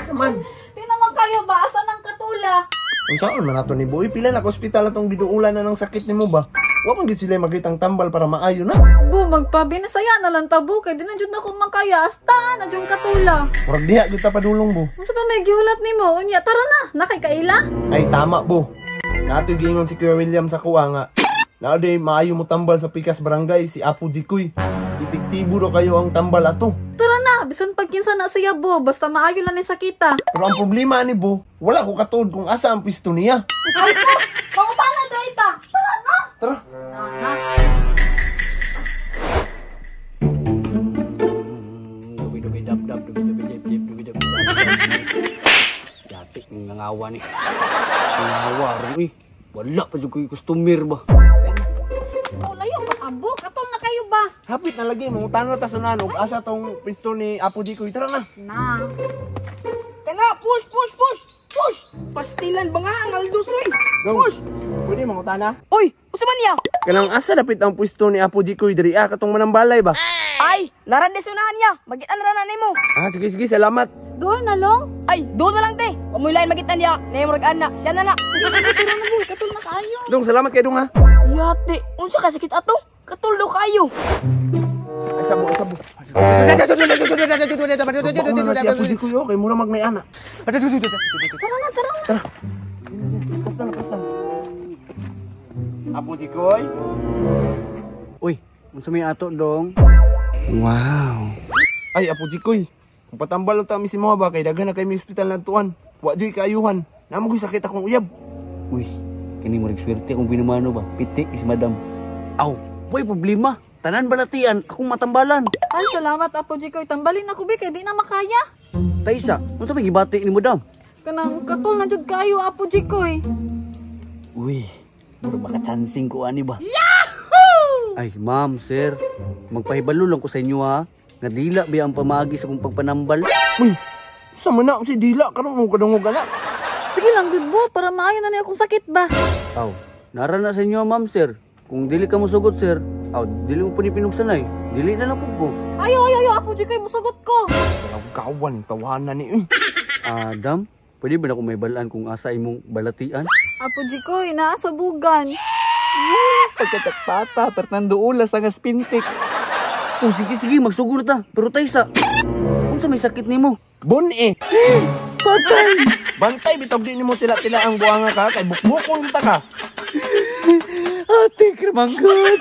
Saman. Di naman kayo ba? Asan ang katula? Ang saan man nato ni Boy? Pila na ka ospital atong giduulan na ng sakit ni mo ba? Wa man gid sila makitang tambal para maayo na. Bu, magpabinasaya na lang tabo. Kaya di na dyan ako makaya. Asta na dyan katula. Murag diha kita padulong bo. Ano pa may gihulat ni mo? Unya, tara na. Nakay kaila? Ay tama bo. Nato giingon si Kuya William sa kuwa nga. Naaday maayo mo tambal sa Pikas Barangay si Apo Jikoy. Epektibo ro kayo ang tambal ato. Tara na. Bisan pagkinsa na siya, bu. Basta maayo lang ni sakita. Pero ang problema ni bo, wala ko katuod kung asa ang pisto niya. Ay, sus! Pangupa na, Dayta! Tara na! Tara. Yatik ng nangawa ni. Nangawa rin eh. Wala pa dyan ko customer ba? Layo pa abo. Katol na kayo ba? Hapit na lagi, mga tanong ta sa nanog, asa tong pisto ni Apo Jikoy. Tara na. Na. Kana, push! Pastilan ba nga ang aldos eh? Push! Pwede mga tana? Uy! Usa man niya? Kanang asa dapit ang pwesto ni Apo Jikoy diri katong manambalay ba? Ay! Narandesunahan niya! Magitan na na mo! Sige, salamat. Doon na long. Ay! Doon na lang te! Pamulayan magitan niya! Naimurag anak! Siya na na! Tara na, boy. Katol na kayo. Dong, salamat kayo dong ha. Yate! Unsa ka sakit ato? Katuldo kayo! Ay, sabo. Bako na si Apo Jikoy, kay mura magnay-ana. Tara na. Pasta na. Apo Jikoy? Uy! Unsa may ato dong? Wow! Ay, Apo Jikoy. Kung patambal lang tami si mga ba, kay daghan na kay may hospital na tuwan. Wa di kaayuhan. Namoy sakit akong uyab. Uy! Kini mo rin swerte kung binumano ba? Pitik si madam. Aw! Boy, problema! Tanan balatian, akong matambalan. Ay, salamat, Apo Jikoy. Tambalin ako, be. Kaya di na makaya. Taisa, unsa may gibati ni madam? Kanang katol na dyan kayo, Apo Jikoy. Uy! Mura baka chancing ko ani ba? Yahoo! Ay, ma'am, sir. Magpahibalo lang ko sa inyo ha. Nga dila ba ang pamagi sa kong pagpanambal? Uy, sa mana si Dila, karong mo kadungog na. Sige lang, good bo. Para maayo na niya akong sakit ba? Aw, nara na sa inyo ma'am, sir. Kung dili ka mo sugot, sir. Aw, dili mo pa ni pinugsanay. Dili na lang po ko. Ayo, Apo Jikoy. Musugot ko. Walang kawan, tawanan ni. Adam, pwede ba na kung may balaan kung asa imong balatian? Apo Jikoy, naasa bugan. Pagkatakpata, pertando ulas ang aspintik. Oh, sige, magsugod ta. Pero Taisa, kung sa may sakit nimo? Bun Patay! Bantay, bitog di mo tila ang buanga ka, kay bukbukon ta ka. Ate, kramanggot!